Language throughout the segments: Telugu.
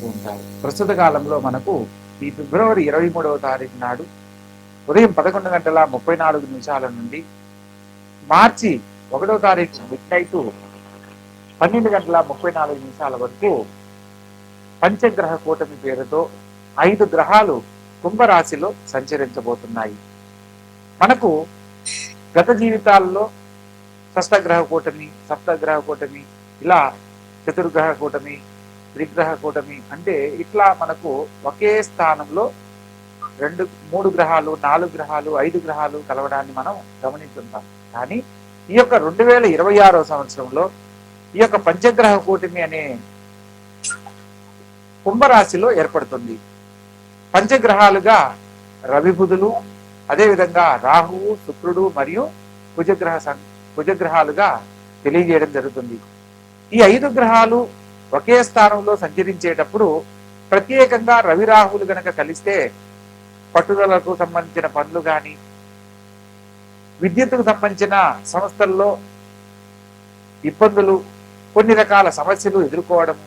ఉంటారు. ప్రస్తుత కాలంలో మనకు ఈ ఫిబ్రవరి 23వ తారీఖు నాడు ఉదయం 11:34 నుండి మార్చి 1వ తారీఖు మిడ్ నైట్ 12:34 వరకు పంచగ్రహ కూటమి పేరుతో 5 గ్రహాలు కుంభరాశిలో సంచరించబోతున్నాయి. మనకు గత జీవితాల్లో షష్టగ్రహ కూటమి, సప్తగ్రహ కూటమి, ఇలా చతుర్గ్రహ కూటమి, త్రిగ్రహ కూటమి అంటే ఇట్లా మనకు ఒకే స్థానంలో 2, 3 గ్రహాలు, 4 గ్రహాలు, 5 గ్రహాలు కలవడాన్ని మనం గమనించుంటాం. కానీ ఈ యొక్క 2026వ సంవత్సరంలో ఈ యొక్క పంచగ్రహ కూటమి అనే కుంభరాశిలో ఏర్పడుతుంది. పంచగ్రహాలుగా రవి బుధులు, అదేవిధంగా రాహువు, శుక్రుడు మరియు కుజగ్రహాలుగా తెలియజేయడం జరుగుతుంది. ఈ 5 గ్రహాలు ఒకే స్థానంలో సంచరించేటప్పుడు ప్రత్యేకంగా రవి రాహువులు గనక కలిస్తే పట్టుదలకు సంబంధించిన పనులు కానీ, విద్యుత్తుకు సంబంధించిన సంస్థల్లో ఇబ్బందులు, కొన్ని రకాల సమస్యలు ఎదుర్కోవడం,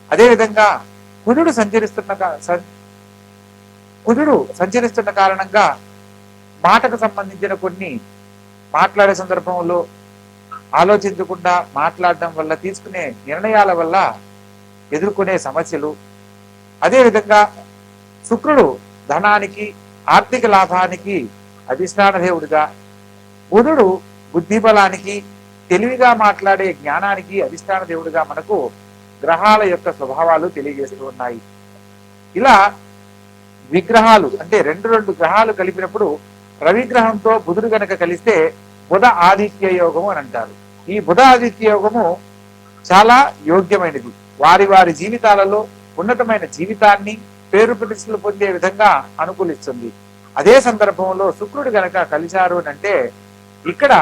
అదేవిధంగా కుజుడు సంచరిస్తున్న కారణంగా మాటకు సంబంధించిన కొన్ని మాట్లాడే సందర్భంలో ఆలోచించకుండా మాట్లాడడం వల్ల, తీసుకునే నిర్ణయాల వల్ల ఎదుర్కొనే సమస్యలు, అదేవిధంగా శుక్రుడు ధనానికి, ఆర్థిక లాభానికి అధిష్టాన దేవుడిగా, బుధుడు బుద్ధిబలానికి, తెలివిగా మాట్లాడే జ్ఞానానికి అధిష్టాన దేవుడిగా మనకు గ్రహాల యొక్క స్వభావాలు తెలియజేస్తూ ఉన్నాయి. ఇలా విగ్రహాలు అంటే రెండు గ్రహాలు కలిపినప్పుడు రవి గ్రహంతో బుధుడు గనక కలిస్తే బుధ ఆదిత్య యోగము అని అంటారు. ఈ బుధ ఆదిత్య యోగము చాలా యోగ్యమైనది. వారి వారి జీవితాలలో ఉన్నతమైన జీవితాన్ని, పేరు ప్రతిష్టలు పొందే విధంగా అనుకూలిస్తుంది. అదే సందర్భంలో శుక్రుడు గనక కలిశారు అంటే ఇక్కడ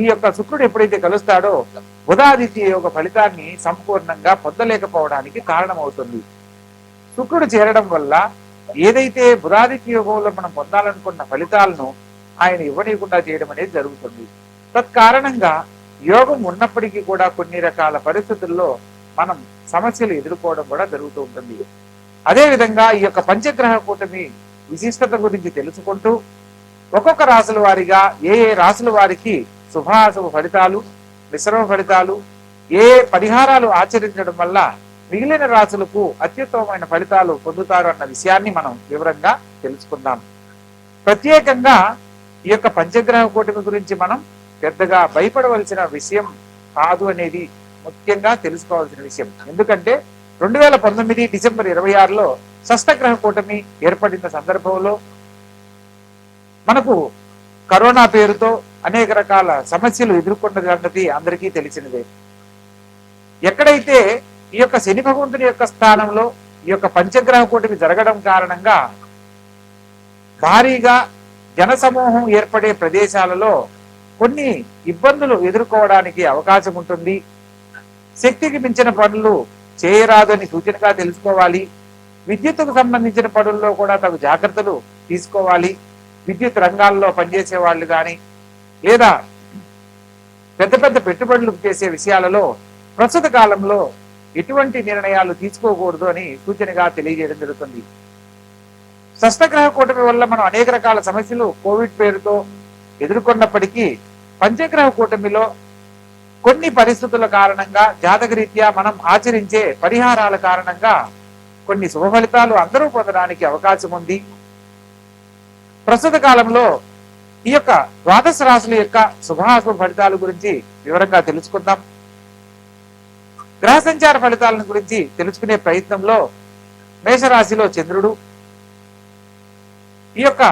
ఈ యొక్క శుక్రుడు ఎప్పుడైతే కలుస్తాడో బుధాదిత్య యోగ ఫలితాన్ని సంపూర్ణంగా పొందలేకపోవడానికి కారణమవుతుంది. శుక్రుడు చేరడం వల్ల ఏదైతే బుధాదిత్య యోగంలో మనం పొందాలనుకున్న ఫలితాలను ఆయన ఇవ్వనీయకుండా చేయడం అనేది జరుగుతుంది. తత్కారణంగా యోగం ఉన్నప్పటికీ కూడా కొన్ని రకాల పరిస్థితుల్లో మనం సమస్యలు ఎదుర్కోవడం కూడా జరుగుతూ ఉంటుంది. అదేవిధంగా ఈ యొక్క పంచగ్రహ కూటమి విశిష్టత గురించి తెలుసుకుంటూ ఒక్కొక్క రాశుల వారిగా ఏ రాశుల వారికి శుభాశుభ ఫలితాలు, మిశ్రమ ఫలితాలు, ఏ పరిహారాలు ఆచరించడం వల్ల మిగిలిన రాశులకు అత్యుత్తమమైన ఫలితాలు పొందుతారు అన్న విషయాన్ని మనం వివరంగా తెలుసుకుందాం. ప్రత్యేకంగా ఈ యొక్క పంచగ్రహ కూటమి గురించి మనం పెద్దగా భయపడవలసిన విషయం కాదు అనేది ముఖ్యంగా తెలుసుకోవాల్సిన విషయం. ఎందుకంటే 2019 డిసెంబర్ 26లో షష్టగ్రహ కూటమి ఏర్పడిన సందర్భంలో మనకు కరోనా పేరుతో అనేక రకాల సమస్యలు ఎదుర్కొన్న సంగతి అందరికీ తెలిసినదే. ఎక్కడైతే ఈ యొక్క శని భగవంతుని యొక్క స్థానంలో ఈ యొక్క పంచగ్రహ కూటమి జరగడం కారణంగా భారీగా జనసమూహం ఏర్పడే ప్రదేశాలలో కొన్ని ఇబ్బందులు ఎదుర్కోవడానికి అవకాశం ఉంటుంది. శక్తికి మించిన పనులు చేయరాదని సూచనగా తెలుసుకోవాలి. విద్యుత్తుకు సంబంధించిన పనుల్లో కూడా తగు జాగ్రత్తలు తీసుకోవాలి. విద్యుత్ రంగాల్లో పనిచేసే వాళ్ళు కానీ, లేదా పెద్ద పెద్ద పెట్టుబడులు చేసే విషయాలలో ప్రస్తుత కాలంలో ఎటువంటి నిర్ణయాలు తీసుకోకూడదు అని సూచనగా తెలియజేయడం జరుగుతుంది. షష్టగ్రహ కూటమి వల్ల మనం అనేక రకాల సమస్యలు కోవిడ్ పేరుతో ఎదుర్కొన్నప్పటికీ పంచగ్రహ కూటమిలో కొన్ని పరిస్థితుల కారణంగా, జాతకరీత్యా మనం ఆచరించే పరిహారాల కారణంగా కొన్ని శుభ ఫలితాలు అందరూ పొందడానికి అవకాశం ఉంది. ప్రస్తుత కాలంలో ఈ యొక్క ద్వాదశ రాశుల యొక్క శుభాశుభ ఫలితాల గురించి వివరంగా తెలుసుకుందాం. గ్రహ సంచార ఫలితాలను గురించి తెలుసుకునే ప్రయత్నంలో మేషరాశిలో చంద్రుడు ఈ యొక్క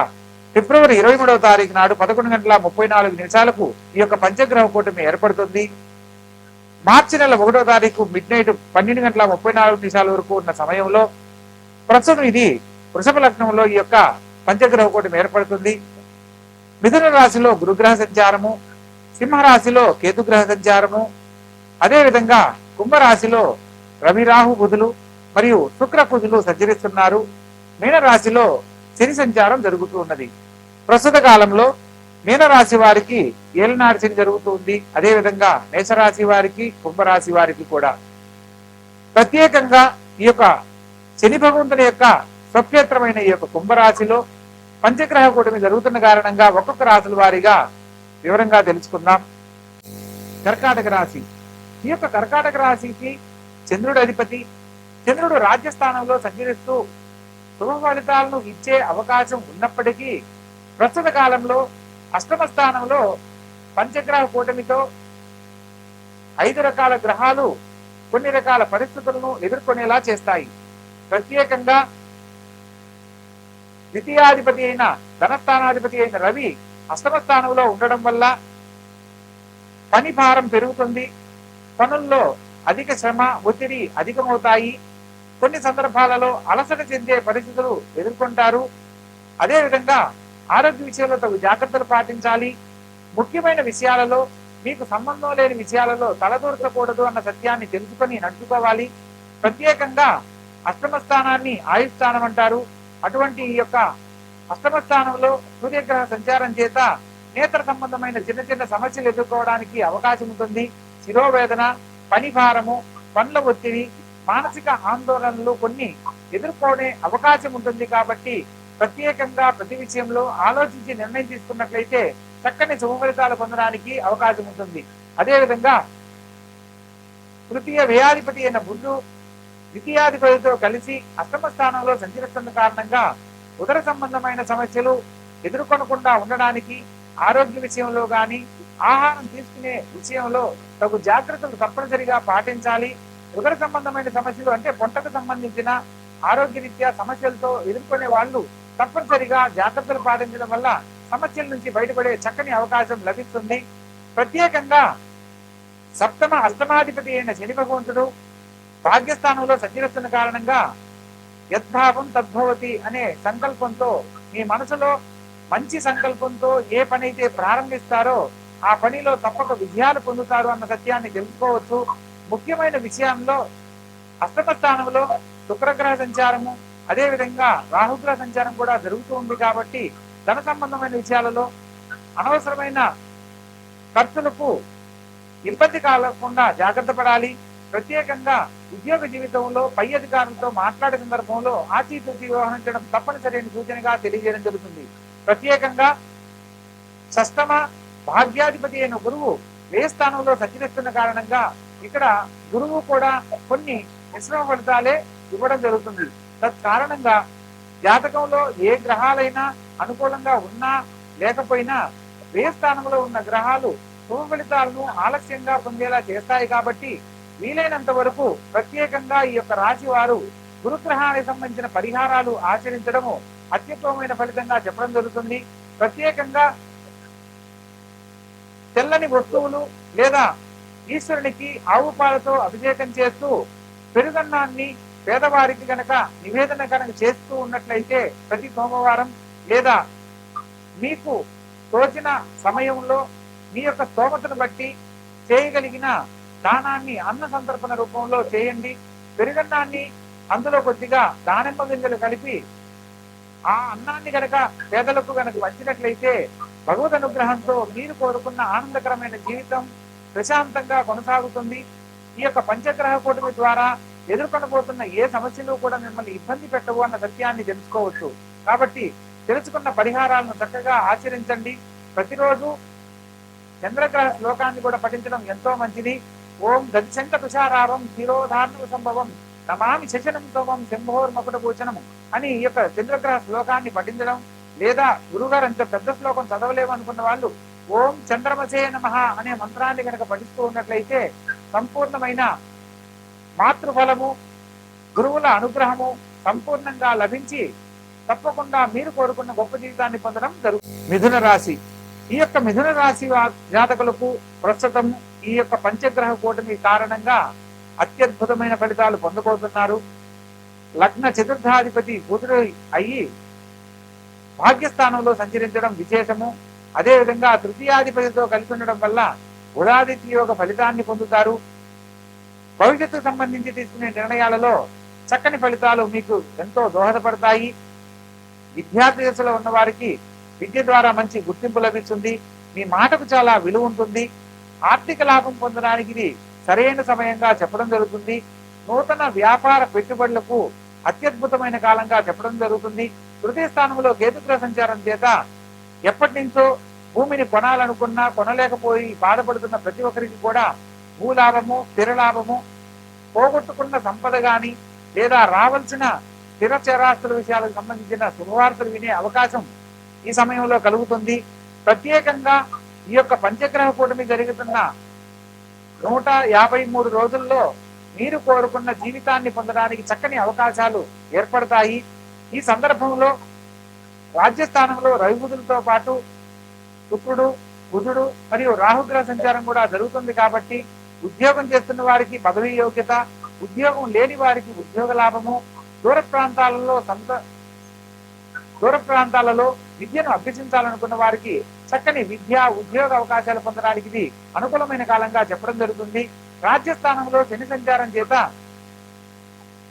ఫిబ్రవరి 23వ తారీఖు నాడు 11:34 ఈ యొక్క పంచగ్రహ కూటమి ఏర్పడుతుంది. మార్చి నెల 1వ తారీఖు మిడ్ నైట్ 12:34 వరకు ఉన్న సమయంలో ప్రస్తుతం ఇది వృషభ లగ్నంలో ఈ యొక్క పంచగ్రహ కూటమి ఏర్పడుతుంది. మిథున రాశిలో గురుగ్రహ సంచారము, సింహరాశిలో కేతుగ్రహ సంచారము, అదేవిధంగా కుంభరాశిలో రవి రాహు బుధులు మరియు శుక్ర కుజులు సంచరిస్తున్నారు. మీనరాశిలో శని సంచారం జరుగుతూ ఉన్నది. ప్రస్తుత కాలంలో మీనరాశి వారికి ఏలినాటి శని జరుగుతుంది. అదేవిధంగా మేషరాశి వారికి, కుంభరాశి వారికి కూడా ప్రత్యేకంగా ఈ యొక్క శని భగవంతుని యొక్క స్వక్షేత్రమైన ఈ యొక్క కుంభరాశిలో పంచగ్రహ కూటమి జరుగుతున్న కారణంగా ఒక్కొక్క రాశుల వారీగా వివరంగా తెలుసుకుందాం. కర్కాటక రాశి. ఈ యొక్క కర్కాటక రాశికి చంద్రుడు అధిపతి. చంద్రుడు రాజ్యస్థానంలో సంచరిస్తూ శుభ ఫలితాలను ఇచ్చే అవకాశం ఉన్నప్పటికీ ప్రస్తుత కాలంలో అష్టమ స్థానంలో పంచగ్రహ కూటమితో 5 రకాల గ్రహాలు కొన్ని రకాల పరిస్థితులను ఎదుర్కొనేలా చేస్తాయి. ప్రత్యేకంగా ద్వితీయాధిపతి అయిన ధనస్థానాధిపతి అయిన రవి అష్టమ స్థానంలో ఉండడం వల్ల పని భారం పెరుగుతుంది. పనుల్లో అధిక శ్రమ, ఒత్తిడి అధికమవుతాయి. కొన్ని సందర్భాలలో అలసట చెందే పరిస్థితులు ఎదుర్కొంటారు. అదేవిధంగా ఆరోగ్య విషయంలో తగు జాగ్రత్తలు పాటించాలి. ముఖ్యమైన విషయాలలో, మీకు సంబంధం లేని విషయాలలో తలదూర్చకూడదు అన్న సత్యాన్ని తెలుసుకొని నడుచుకోవాలి. ప్రత్యేకంగా అష్టమ స్థానాన్ని ఆయుష్ స్థానం అంటారు. అటువంటి ఈ యొక్క అష్టమ స్థానంలో సూర్యగ్రహ సంచారం చేత నేత్ర సంబంధమైన చిన్న చిన్న సమస్యలు ఎదుర్కోవడానికి అవకాశం ఉంటుంది. శిరోవేదన, పని భారము, పనుల ఒత్తిడి, మానసిక ఆందోళనలు కొన్ని ఎదుర్కొనే అవకాశం ఉంటుంది. కాబట్టి ప్రత్యేకంగా ప్రతి విషయంలో ఆలోచించి నిర్ణయం తీసుకున్నట్లయితే చక్కని శుభ ఫలితాలు పొందడానికి అవకాశం ఉంటుంది. అదేవిధంగా తృతీయ వ్యయాధిపతి అయిన బుధుడు ద్వితీయాధిపతితో కలిసి అష్టమ స్థానంలో సంచరిస్తున్న కారణంగా ఉదర సంబంధమైన సమస్యలు ఎదుర్కొనకుండా ఉండడానికి, ఆరోగ్య విషయంలో కానీ ఆహారం తీసుకునే విషయంలో తగు జాగ్రత్తలు తప్పనిసరిగా పాటించాలి. ఉదర సంబంధమైన సమస్యలు అంటే పొట్టకు సంబంధించిన ఆరోగ్య రీత్యా సమస్యలతో ఎదుర్కొనే వాళ్ళు తప్పనిసరిగా జాగ్రత్తలు పాటించడం వల్ల సమస్యల నుంచి బయటపడే చక్కని అవకాశం లభిస్తుంది. ప్రత్యేకంగా సప్తమ అష్టమాధిపతి అయిన శని భగవంతుడు భాగ్యస్థానంలో సంచరిస్తున్న కారణంగా యద్భావం తద్భవతి అనే సంకల్పంతో, మీ మనసులో మంచి సంకల్పంతో ఏ పని అయితే ప్రారంభిస్తారో ఆ పనిలో తప్పక విజయాలు పొందుతారు అన్న సత్యాన్ని తెలుసుకోవచ్చు. ముఖ్యమైన విషయంలో అష్టమ స్థానంలో శుక్రగ్రహ సంచారము, అదేవిధంగా రాహుగ్రహ సంచారం కూడా జరుగుతూ ఉంది. కాబట్టి ధన సంబంధమైన విషయాలలో అనవసరమైన ఖర్చులకు ఇబ్బంది కలగకుండా జాగ్రత్త పడాలి. ప్రత్యేకంగా ఉద్యోగ జీవితంలో పై అధికారులతో మాట్లాడే సందర్భంలో ఆచితూచి వ్యవహరించడం తప్పనిసరైన సూచనగా తెలియజేయడం జరుగుతుంది. ప్రత్యేకంగా షష్టమ భాగ్యాధిపతి అయిన గురువు వ్యయ స్థానంలో సంచరిస్తున్న కారణంగా ఇక్కడ గురువు కూడా కొన్ని మిశ్రమ ఫలితాలే ఇవ్వడం జరుగుతుంది. తత్కారణంగా జాతకంలో ఏ గ్రహాలైనా అనుకూలంగా ఉన్నా లేకపోయినా వ్యయ స్థానంలో ఉన్న గ్రహాలు శుభ ఫలితాలను ఆలస్యంగా పొందేలా చేస్తాయి. కాబట్టి వీలైనంత వరకు ప్రత్యేకంగా ఈ యొక్క రాశి వారు గురుగ్రహానికి సంబంధించిన పరిహారాలు ఆచరించడము అత్యుత్తమమైన ఫలితంగా చెప్పడం జరుగుతుంది. ప్రత్యేకంగా తెల్లని వస్తువులు లేదా ఈశ్వరునికి ఆవు పాలతో అభిషేకం చేస్తూ పెరుగన్నాన్ని పేదవారికి గనక నివేదన కనుక చేస్తూ ఉన్నట్లయితే ప్రతి సోమవారం లేదా మీకు తోచిన సమయంలో మీ యొక్క స్తోమతను బట్టి చేయగలిగిన దానాన్ని అన్న సంతర్పణ రూపంలో చేయండి. పెరుగన్నాన్ని అందులో కొద్దిగా దానిమ్మ గింజలు కలిపి ఆ అన్నాన్ని గనక పేదలకు గనక వంచినట్లయితే భగవద్ అనుగ్రహంతో మీరు కోరుకున్న ఆనందకరమైన జీవితం ప్రశాంతంగా కొనసాగుతుంది. ఈ యొక్క పంచగ్రహ కూటమి ద్వారా ఎదుర్కొనబోతున్న ఏ సమస్యలు కూడా మిమ్మల్ని ఇబ్బంది పెట్టవు అన్న సత్యాన్ని తెలుసుకోవచ్చు. కాబట్టి తెలుసుకున్న పరిహారాలను చక్కగా ఆచరించండి. ప్రతిరోజు చంద్రగ్రహ శ్లోకాన్ని కూడా పఠించడం ఎంతో మంచిది. ఓం గచ్చంత తుషారావం శిరోధార్ణ సంభవం నమామి శశనం తోమం శంభోర్మకుట భూషణం అని ఈ యొక్క చంద్రగ్రహ శ్లోకాన్ని పఠించడం, లేదా గురుగారు అంత పెద్ద శ్లోకం చదవలేము అనుకున్న వాళ్ళు ఓం చంద్రమసే నమః అనే మంత్రాన్ని కనుక పఠిస్తూ ఉన్నట్లయితే సంపూర్ణమైన మాతృఫలము, గురువుల అనుగ్రహము సంపూర్ణంగా లభించి తప్పకుండా మీరు కోరుకున్న గొప్ప జీవితాన్ని పొందడం జరుగుతుంది. మిథున రాశి. ఈ యొక్క మిథున రాశి జాతకులకు ప్రస్తుతం ఈ యొక్క పంచగ్రహ కూటమి కారణంగా అత్యద్భుతమైన ఫలితాలు పొందబోతున్నారు. లగ్న చతుర్థాధిపతి బుధుడు అయ్యి భాగ్యస్థానంలో సంచరించడం విశేషము. అదేవిధంగా తృతీయాధిపతితో కలిసి ఉండడం వల్ల ఉదాదిత్య యోగ ఫలితాన్ని పొందుతారు. భవిష్యత్తుకు సంబంధించి తీసుకునే నిర్ణయాలలో చక్కని ఫలితాలు మీకు ఎంతో దోహదపడతాయి. విద్యార్థి దశలో ఉన్న వారికి విద్య ద్వారా మంచి గుర్తింపు లభిస్తుంది. మీ మాటకు చాలా విలువ ఉంటుంది. ఆర్థిక లాభం పొందడానికి ఇది సరైన సమయంగా చెప్పడం జరుగుతుంది. నూతన వ్యాపార పెట్టుబడులకు అత్యద్భుతమైన కాలంగా చెప్పడం జరుగుతుంది. తృతీయ స్థానంలో కేతుగ్రహ సంచారం చేత ఎప్పటి నుంచో భూమిని కొనాలనుకున్నా కొనలేకపోయి బాధపడుతున్న ప్రతి ఒక్కరికి కూడా భూలాభము, స్థిర లాభము, పోగొట్టుకున్న సంపద గాని లేదా రావాల్సిన స్థిర చరాస్తుల విషయాలకు సంబంధించిన శుభవార్తలు వినే అవకాశం ఈ సమయంలో కలుగుతుంది. ప్రత్యేకంగా ఈ యొక్క పంచగ్రహ కూటమి జరుగుతున్న 153 రోజుల్లో మీరు కోరుకున్న జీవితాన్ని పొందడానికి చక్కని అవకాశాలు ఏర్పడతాయి. ఈ సందర్భంలో రాజ్యస్థానంలో రవిబుధులతో పాటు శుక్రుడు, బుధుడు మరియు రాహుగ్రహ సంచారం కూడా జరుగుతుంది కాబట్టి ఉద్యోగం చేస్తున్న వారికి పదవీ యోగ్యత, ఉద్యోగం లేని వారికి ఉద్యోగ లాభము, దూర ప్రాంతాలలో విద్యను అభ్యసించాలనుకున్న వారికి చక్కని విద్య, ఉద్యోగ అవకాశాలు పొందడానికి ఇది అనుకూలమైన కాలంగా చెప్పడం జరుగుతుంది. రాజ్యస్థానంలో శని సంచారం చేత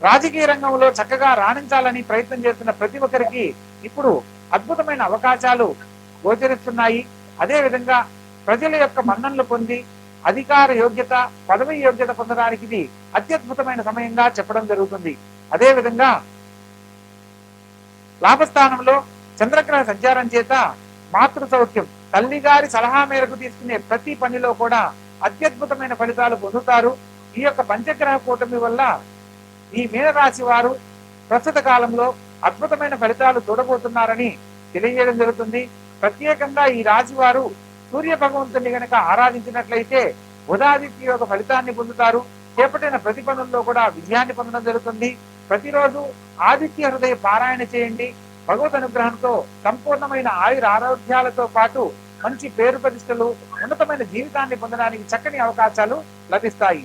రాజకీయ రంగంలో చక్కగా రాణించాలని ప్రయత్నం చేస్తున్న ప్రతి ఒక్కరికి ఇప్పుడు అద్భుతమైన అవకాశాలు గోచరిస్తున్నాయి. అదేవిధంగా ప్రజల యొక్క మన్ననలు పొంది అధికార యోగ్యత, పదవి యోగ్యత పొందడానికి ఇది అత్యద్భుతమైన సమయంగా చెప్పడం జరుగుతుంది. అదేవిధంగా లాభస్థానంలో చంద్రగ్రహ సంచారం చేత మాతృ సౌఖ్యం, తల్లిగారి సలహా మేరకు తీసుకునే ప్రతి పనిలో కూడా అత్యద్భుతమైన ఫలితాలు పొందుతారు. ఈ యొక్క పంచగ్రహ కూటమి వల్ల ఈ మీనరాశి వారు ప్రస్తుత కాలంలో అద్భుతమైన ఫలితాలు చూడబోతున్నారని తెలియజేయడం జరుగుతుంది. ప్రత్యేకంగా ఈ రాశి వారు సూర్య భగవంతుని గనక ఆరాధించినట్లయితే బుధాదిత్య యోగ ఫలితాన్ని పొందుతారు. చేపట్టిన ప్రతి పనుల్లో కూడా విజయాన్ని పొందడం జరుగుతుంది. ప్రతిరోజు ఆదిత్య హృదయ పారాయణ చేయండి. భగవద్ అనుగ్రహంతో సంపూర్ణమైన ఆయుర ఆరోగ్యాలతో పాటు మంచి పేరు ప్రతిష్టలు, ఉన్నతమైన జీవితాన్ని పొందడానికి చక్కని అవకాశాలు లభిస్తాయి.